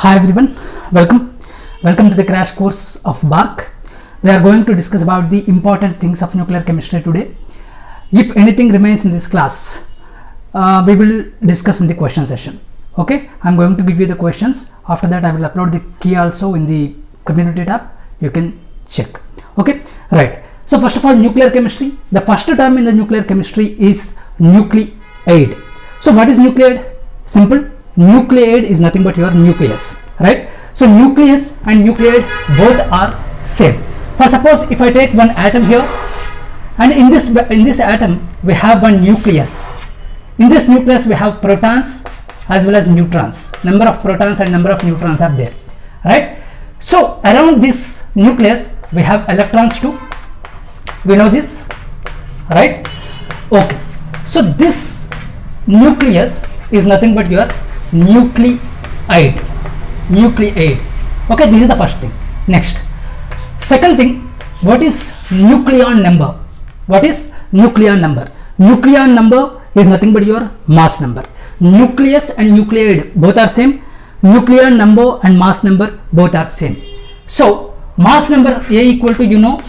Hi everyone, welcome to the crash course of BARC. We are going to discuss about the important things of nuclear chemistry today. If anything remains in this class, we will discuss in the question session. Okay, I'm going to give you the questions. After that I will upload the key also in the community tab. You can check. Okay, right. So first of all, nuclear chemistry. The first term in the nuclear chemistry is nucleaid. So what is nucleaid? Simple. Nucleaid is nothing but your nucleus, right? So nucleus and nucleaid both are same. For suppose if I take one atom here, and in this atom we have one nucleus. In this nucleus we have protons as well as neutrons. Number of protons and number of neutrons are there, right? So around this nucleus we have electrons too. We know this, right? Okay. So this nucleus is nothing but your nucleaid. Okay, this is the first thing. Next, second thing, what is nucleon number? What is nucleon number? Nucleon number is nothing but your mass number. Nucleus and nucleaid both are same. Nucleon number and mass number both are same. So mass number A equal to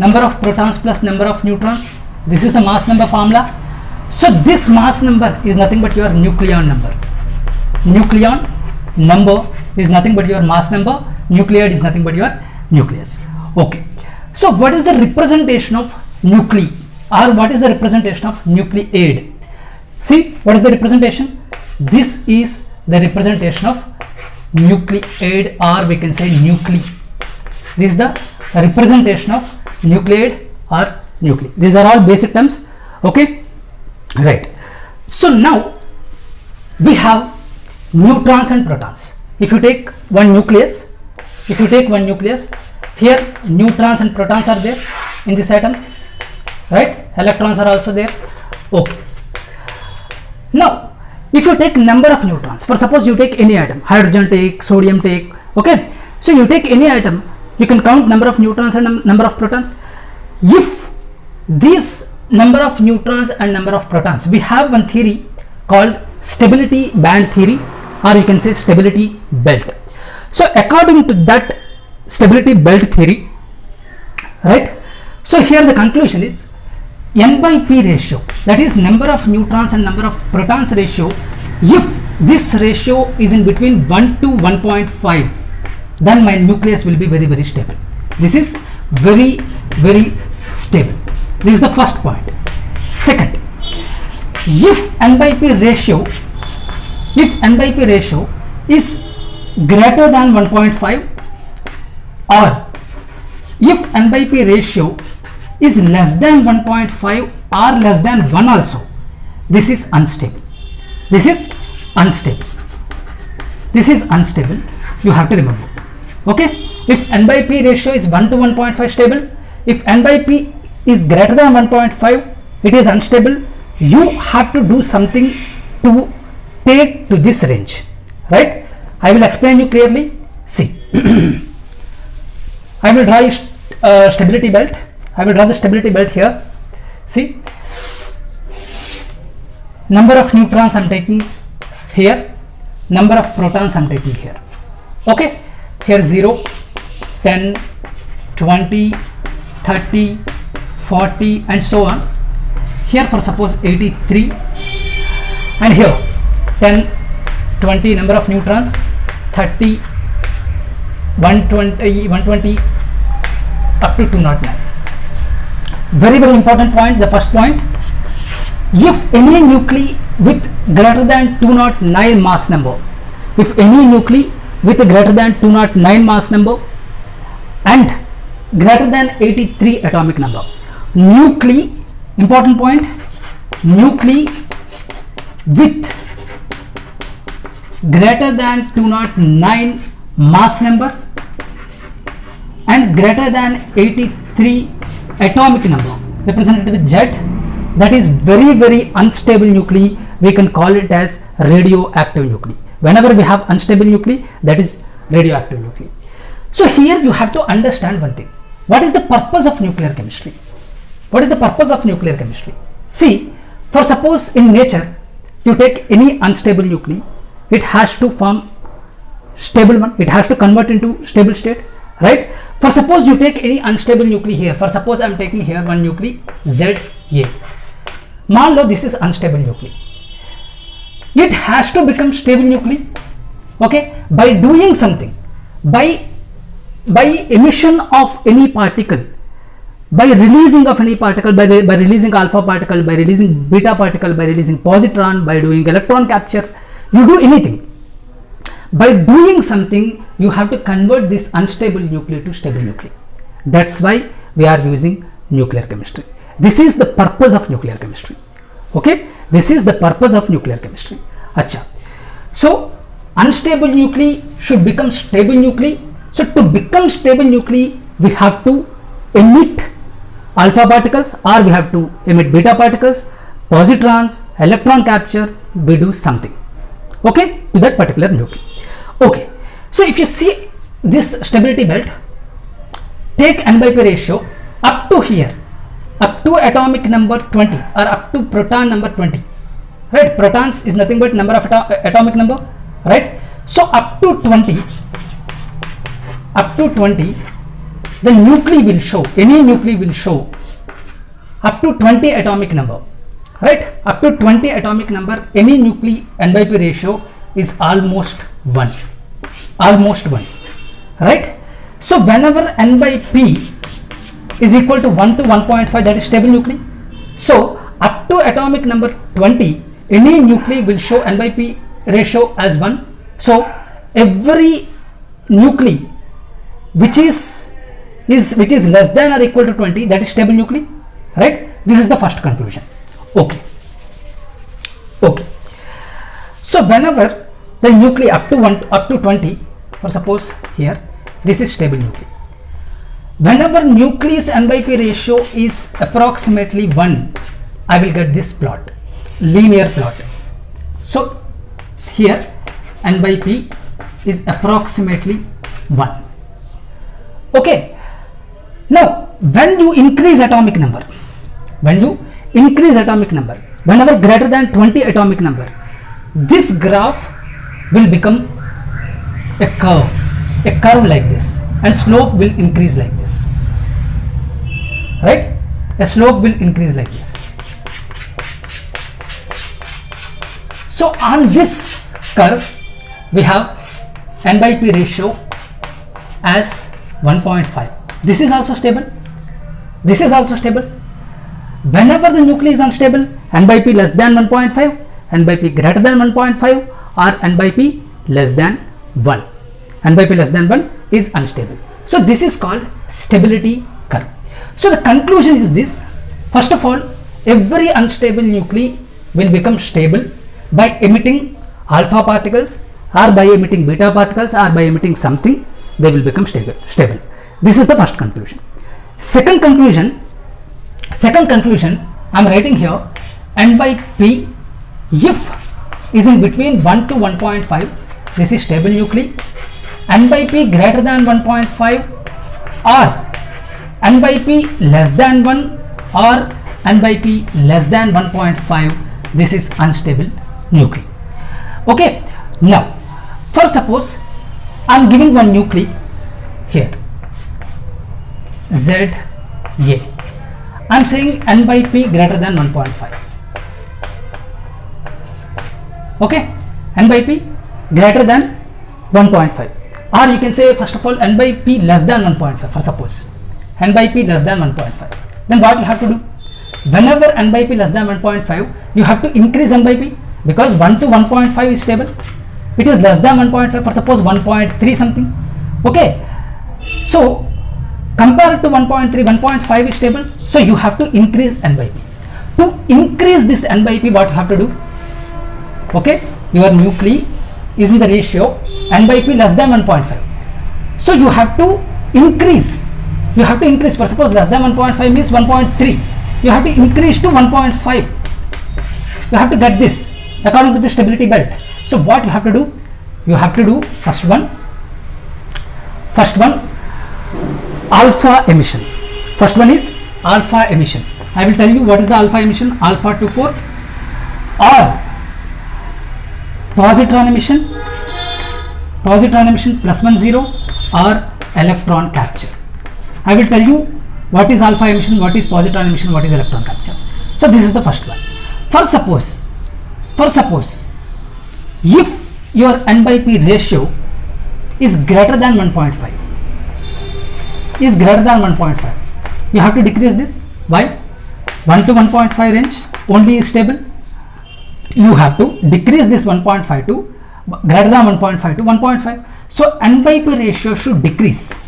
number of protons plus number of neutrons. This is the mass number formula. So this mass number is nothing but your nucleon number. Nucleon number is nothing but your mass number. Nucleaid is nothing but your nucleus. Okay. So what is the representation of nuclei, or what is the representation of nucleaid? See, what is the representation? This is the representation of nucleaid, or we can say nuclei. This is the representation of nucleaid or nuclei. These are all basic terms. Okay, right. So now we have neutrons and protons. If you take one nucleus, here neutrons and protons are there in this atom, right? Electrons are also there. Okay. Now if you take number of neutrons, for suppose you take any atom, hydrogen take, sodium take, okay, so you take any atom, you can count number of neutrons and number of protons. If this number of neutrons and number of protons, we have one theory called stability band theory, or you can say stability belt. So according to that stability belt theory, right, so here the conclusion is n by p ratio, that is number of neutrons and number of protons ratio. If this ratio is in between 1 to 1.5, then my nucleus will be very stable. This is very stable. This is the first point. Second, if n by p ratio is greater than 1.5, or if n by p ratio is less than 1.5 or less than 1 also, this is unstable. This is unstable. You have to remember. Okay, if n by p ratio is 1 to 1.5 stable, if n by p is greater than 1.5, it is unstable. You have to do something to take to this range, right? I will explain you clearly. See, I will draw stability belt. I will draw the stability belt here. See, number of neutrons I am taking here, number of protons I am taking here. Okay, here 0, 10, 20, 30, 40 and so on. Here for suppose 83, and here 10, 20 number of neutrons, 30, 120 up to 209. Very important point. The first point, if any nuclei with greater than 209 mass number, if any nuclei with greater than 209 mass number and greater than 83 atomic number, nuclei, important point, nuclei with greater than 209 mass number and greater than 83 atomic number, represented with Z, that is very unstable nuclei. We can call it as radioactive nuclei. Whenever we have unstable nuclei, that is radioactive nuclei. So here you have to understand one thing. What is the purpose of nuclear chemistry? What is the purpose of nuclear chemistry? See, for suppose in nature you take any unstable nuclei, it has to form stable one. It has to convert into stable state, right? For suppose you take any unstable nuclei here. For suppose I am taking here one nuclei ZA. मान लो this is unstable nuclei. It has to become stable nuclei, okay, by doing something, by emission of any particle, by releasing of any particle, by releasing alpha particle, by releasing beta particle, by releasing positron, by doing electron capture. You do anything. By doing something, you have to convert this unstable nuclei to stable nuclei. That's why we are using nuclear chemistry. This is the purpose of nuclear chemistry. Okay, this is the purpose of nuclear chemistry. Acha. So unstable nuclei should become stable nuclei. So to become stable nuclei, we have to emit alpha particles, or we have to emit beta particles, positrons, electron capture. We do something, okay, to that particular nuclei. Okay, so if you see this stability belt, take N by P ratio up to here, up to atomic number 20 or up to proton number 20, right? Protons is nothing but number of atomic number, right? So up to 20, the nuclei will show, any nuclei will show up to 20 atomic number, right? Up to 20 atomic number, any nuclei N by P ratio is almost 1, right? So whenever N by P is equal to 1 to 1.5, that is stable nuclei. So up to atomic number 20, any nuclei will show N by P ratio as 1. So every nuclei which is less than or equal to 20, that is stable nuclei, right? This is the first conclusion. Okay. So whenever the nuclei up to 20, for suppose here, this is stable nuclei. Whenever nucleus N by P ratio is approximately 1, I will get this plot, linear plot. So here N by P is approximately 1. Okay. Now when you increase atomic number, whenever greater than 20 atomic number, this graph will become a curve like this, and slope will increase like this, right? A slope will increase like this. So on this curve we have N by P ratio as 1.5. This is also stable. Whenever the nuclei is unstable, N by P less than 1.5, N by P greater than 1.5, or N by P less than 1. N by P less than 1 is unstable. So this is called stability curve. So the conclusion is this: first of all, every unstable nuclei will become stable by emitting alpha particles, or by emitting beta particles, or by emitting something. They will become stable. This is the first conclusion. Second conclusion, I am writing here: N by P, if is in between 1 to 1.5, this is stable nuclei. N by P greater than 1.5, or N by P less than 1, or N by P less than 1.5, this is unstable nuclei. Okay. Now for suppose I am giving one nuclei here, ZA. I am saying N by P greater than 1.5. Okay, N by P greater than 1.5, or you can say first of all N by P less than 1.5. For suppose N by P less than 1.5, then what you have to do? Whenever N by P less than 1.5, you have to increase N by P, because 1 to 1.5 is stable. It is less than 1.5, for suppose 1.3 something. Okay, so compared to 1.3, 1.5 is stable, so you have to increase N by P. To increase this N by P, what you have to do? Okay, your nuclei is in the ratio N by P less than 1.5, so you have to increase. For suppose less than 1.5 means 1.3, you have to increase to 1.5. You have to get this according to the stability belt. So what you have to do? You have to do first one alpha emission. First one is alpha emission. I will tell you what is the alpha emission: alpha 24, or positron emission, positron emission plus 1 0 or electron capture. I will tell you what is alpha emission, what is positron emission, what is electron capture. So this is the first one. For suppose if your n by p ratio is greater than 1.5, you have to decrease this. Why? 1 to 1.5 range only is stable. You have to decrease this 1.5 to greater than 1.5 to 1.5. So n by p ratio should decrease.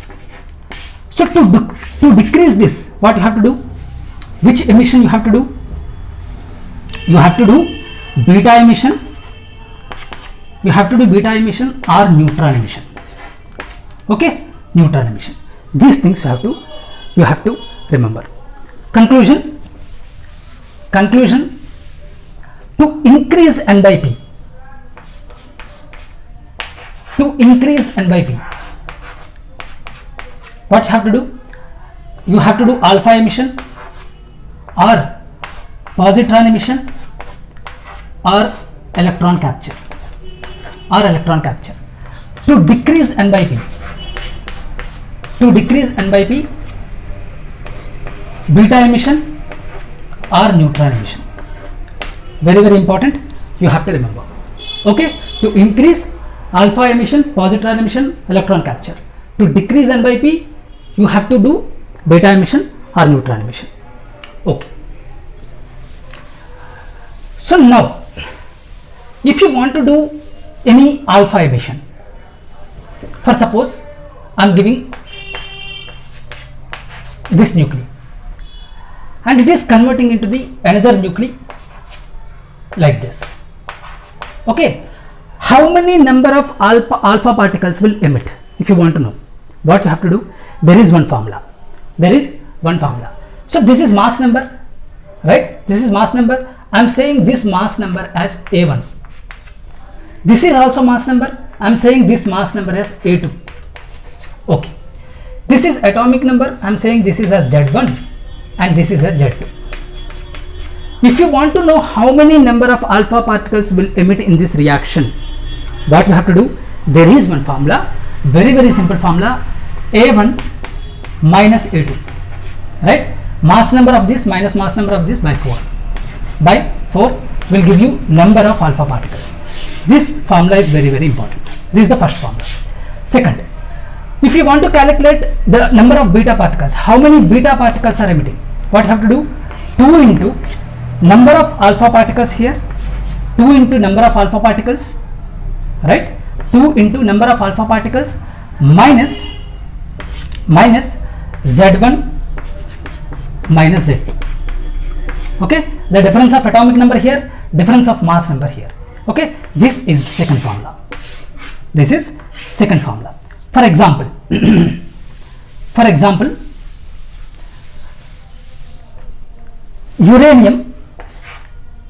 So to decrease this, what you have to do? Which emission you have to do? You have to do beta emission. You have to do beta emission or neutron emission. Okay, neutron emission. These things you have to remember. Conclusion. To increase n by p. What you have to do? You have to do alpha emission or positron emission or electron capture. To decrease n by p, beta emission or neutron emission. Very important, you have to remember. Okay, to increase alpha emission, positron emission, electron capture. To decrease n by p, you have to do beta emission or neutron emission. Okay. So now, if you want to do any alpha emission, for suppose I am giving this nuclei and it is converting into the another nuclei like this. Okay, how many number of alpha particles will emit? If you want to know, what you have to do, there is one formula. So this is mass number, right? This is mass number. I am saying this mass number as A1. This is also mass number. I am saying this mass number as A2. Okay. This is atomic number. I am saying this is as Z1 and this is as Z2. If you want to know how many number of alpha particles will emit in this reaction, what you have to do, there is one formula, very simple formula, A1 minus A2, right? Mass number of this minus mass number of this by 4 will give you number of alpha particles. This formula is very important. This is the first formula. Second, if you want to calculate the number of beta particles, how many beta particles are emitting, what you have to do, 2 into number of alpha particles here, 2 into number of alpha particles, right? 2 into number of alpha particles minus Z1 minus Z2. Okay, the difference of atomic number here, difference of mass number here. Okay, this is second formula. For example, uranium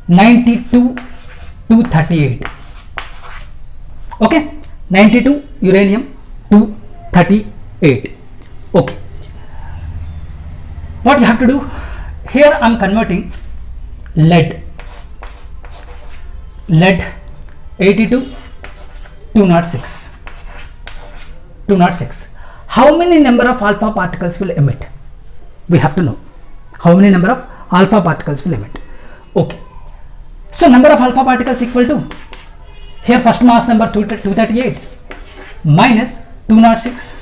92 to 38. Okay, 92 uranium 238. Okay, what you have to do here, I am converting lead 82 206. How many number of alpha particles will emit? We have to know how many number of alpha particles will emit. Okay, so number of alpha particles equal to, here first mass number 238 minus 206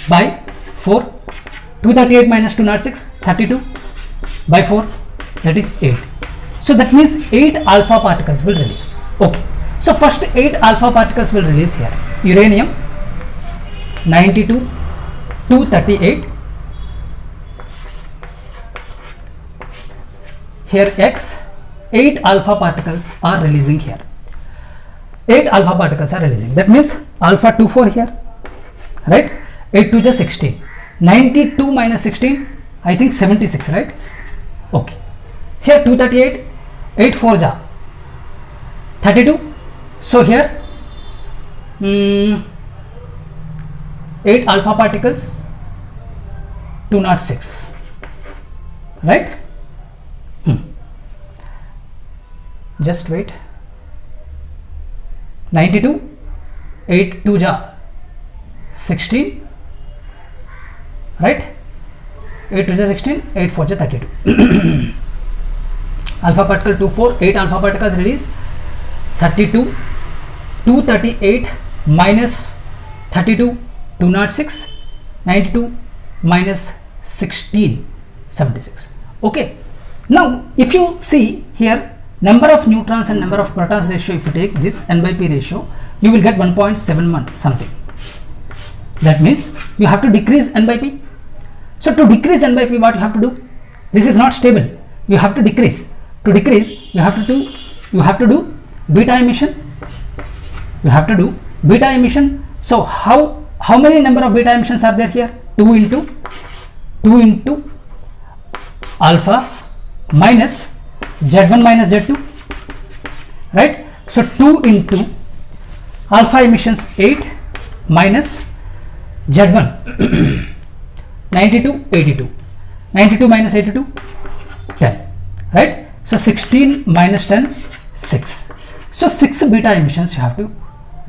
by 4. 238 minus 206, 32 by 4, that is 8. So that means 8 alpha particles will release. Okay, so first 8 alpha particles will release here. Uranium 92 to 38, here X, 8 alpha particles are releasing here. 8 alpha particles are releasing. That means alpha 24 here, right? 8 to the 16. 92 minus 16, I think 76, right? Okay, here 238, 8 4 ja 32. So here 8 alpha particles, 206, right? Just wait. 92 8 2 ja 16, right? 8 2 ja 16, 8 4 ja 32. Alpha particle 2 4, 8 alpha particles release 32, 238 minus 32 206, 92 minus 16 76. Okay, now if you see here, number of neutrons and number of protons ratio, if you take this n by p ratio, you will get 1.71 something. That means you have to decrease n by p. So to decrease n by p, what you have to do? This is not stable. You have to decrease. To decrease, you have to do beta emission. You have to do beta emission. So how many number of beta emissions are there here? 2 into alpha minus Z1 minus Z2, right? So 2 into alpha emissions 8 minus Z1 92 82, 92 minus 82 10, right? So 16 minus 10 6. So 6 beta emissions you have to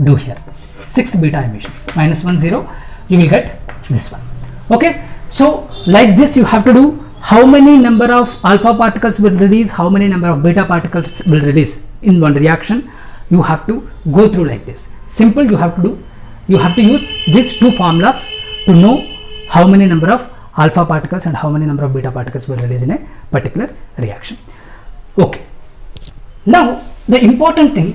do here. 6 beta emissions minus 1 0, you will get this one. Okay, so like this you have to do. How many number of alpha particles will release, how many number of beta particles will release in one reaction, you have to go through like this. Simple, you have to use these two formulas to know how many number of alpha particles and how many number of beta particles will release in a particular reaction. Okay, now the important thing,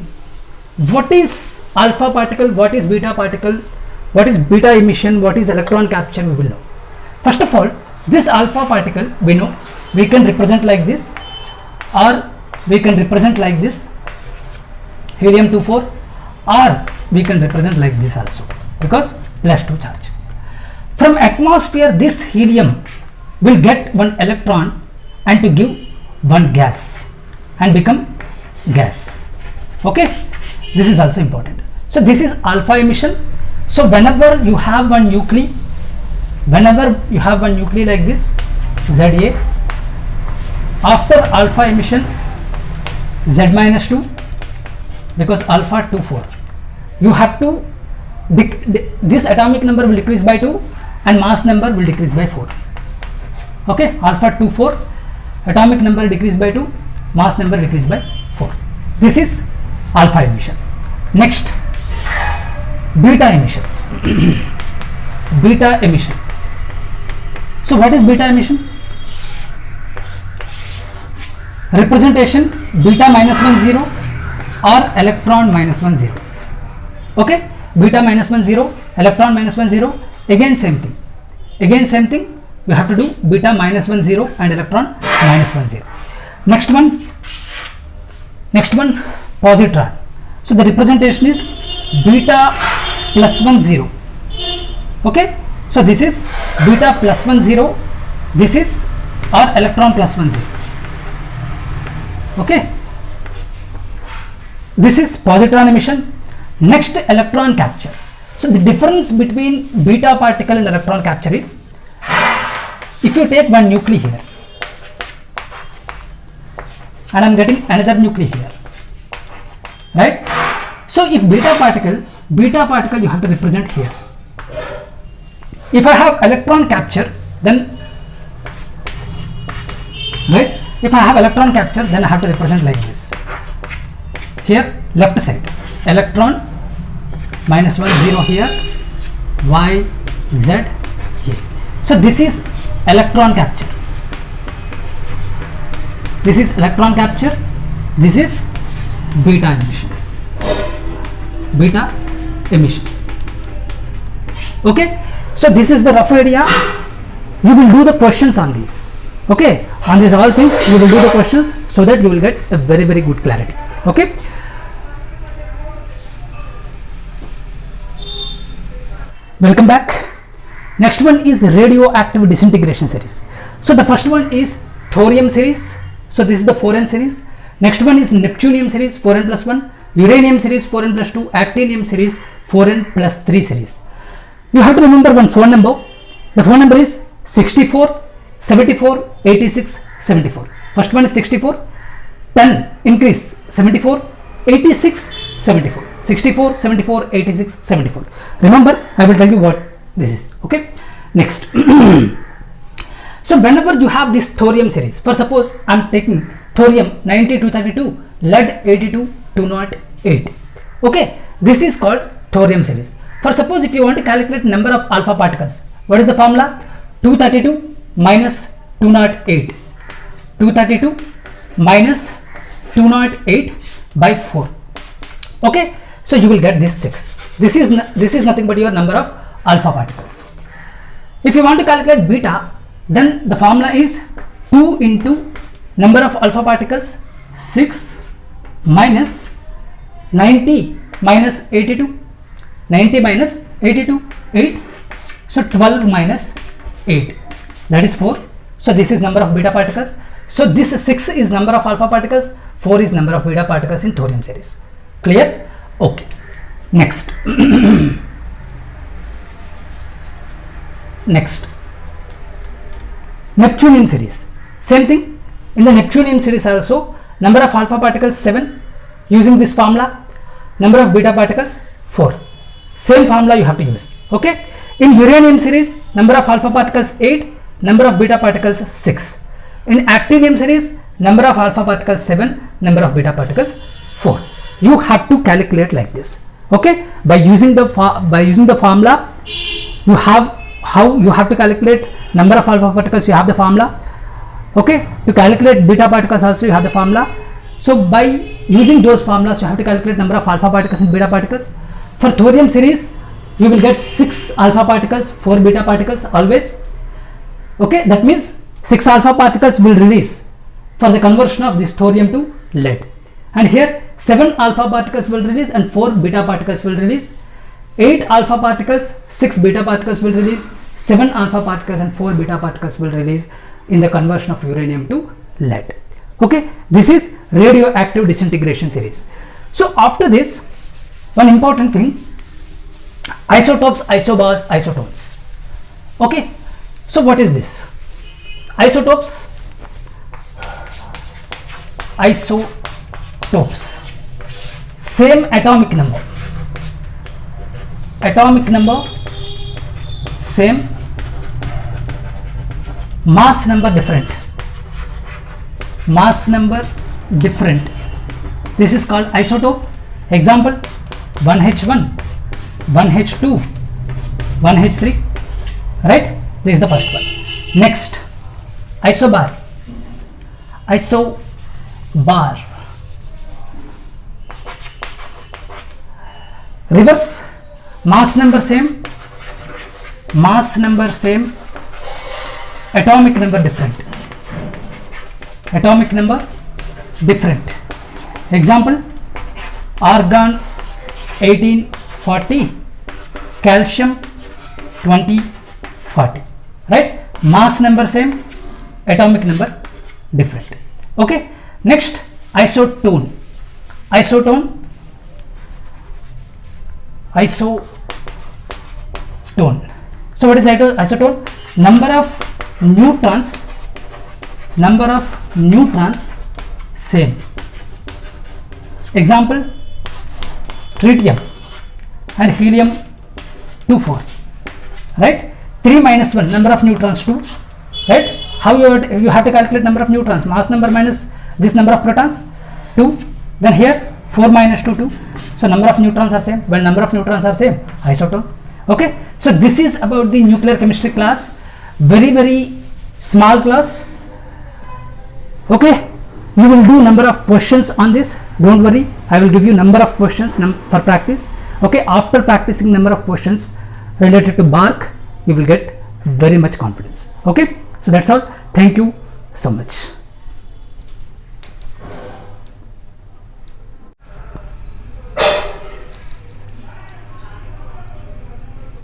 what is alpha particle, what is beta particle, what is beta emission, what is electron capture, we will know. First of all, this alpha particle, we know we can represent like this, or we can represent like this, helium-24, or we can represent like this also, because +2 charge. From atmosphere, this helium will get one electron and to give one gas and become gas. Okay, this is also important. So this is alpha emission. So whenever you have one nuclei, like this, Za, after alpha emission Z minus 2, because alpha 2 4, you have to this atomic number will decrease by 2 and mass number will decrease by 4. Okay, alpha 2 4, atomic number decrease by 2, mass number decrease by 4. This is alpha emission. Next, beta emission. Beta emission. So what is beta emission? Representation beta minus 1 0 or electron minus 1 0. Okay, beta minus 1 0, electron minus 1 0. Again same thing. You have to do beta minus 1 0 and electron minus 1 0. Next one, positron. So the representation is beta plus 1 0. Okay, so this is beta plus 1 0, this is or electron plus 1 0. Okay, this is positron emission. Next, electron capture. So the difference between beta particle and electron capture is, if you take one nuclei here and I am getting another nuclei here, right? So if beta particle you have to represent here. If I have electron capture, then right, if I have electron capture, then I have to represent like this. Here left side, electron minus 1 0 here, y z here. So this is electron capture. This is electron capture. This is beta emission. Beta emission. Okay, so this is the rough idea. You will do the questions on these. Okay, on these all things you will do the questions, so that you will get a very good clarity. Okay, welcome back. Next one is radioactive disintegration series. So the first one is thorium series. So this is the 4n series. Next one is neptunium series 4n plus 1, uranium series 4n plus 2, actinium series 4n plus 3 series. You have to remember one phone number. The phone number is 64 74 86 74. First one is 64, 10 increase 74, 86 74. 64, 74, 86, 74. Remember, I will tell you what this is. Okay, next. So whenever you have this thorium series, for suppose I am taking thorium 9232, lead 82208. Okay, this is called thorium series. For suppose if you want to calculate number of alpha particles, what is the formula? 232 minus 208. 232 minus 208 by 4. Okay, so you will get this 6. This is nothing but your number of alpha particles. If you want to calculate beta, then the formula is 2 into number of alpha particles, 6 minus 90 minus 82, 90 minus 82, 8. So 12 minus 8, that is 4. So this is number of beta particles. So this 6 is number of alpha particles, 4 is number of beta particles in thorium series. Clear? Okay. Next. Next. Neptunium series. Same thing. In the Neptunium series also, number of alpha particles 7 using this formula, number of beta particles 4. Same formula you have to use. Okay. In uranium series, number of alpha particles 8, number of beta particles 6. In actinium series, number of alpha particles 7, number of beta particles 4. You have to calculate like this. Okay. By using the formula, you have how you have to calculate number of alpha particles. You have the formula. Okay. To calculate beta particles also you have the formula. So by using those formulas, you have to calculate number of alpha particles and beta particles. For thorium series, you will get 6 alpha particles, 4 beta particles always. Okay, that means 6 alpha particles will release for the conversion of this thorium to lead, and here 7 alpha particles will release and 4 beta particles will release. 8 alpha particles, 6 beta particles will release, 7 alpha particles and 4 beta particles will release in the conversion of uranium to lead. Okay, this is radioactive disintegration series. So after this, one important thing, isotopes, isobars, isotones. Okay, so what is this? Isotopes, isotopes, same atomic number, same, mass number different, this is called isotope. Example, 1H1, 1H2, 1H3, right? This is the first one. Next, isobar, reverse, mass number same, atomic number different. Example, argon 1840, calcium 2040, right? Mass number same, atomic number different. Okay, next, isotone. So what is isotone? Number of neutrons same. Example, tritium and helium 24, right? 3 minus 1, number of neutrons 2, right? How you have to calculate number of neutrons? Mass number minus this number of protons 2. Then here 4 minus 2, 2. So number of neutrons are same. When number of neutrons are same, isotone. Okay, so this is about the nuclear chemistry class. Very small class. Okay, you will do number of questions on this. Don't worry, I will give you number of questions for practice. Okay, after practicing number of questions related to BARC, you will get very much confidence. Okay, so that's all. Thank you so much.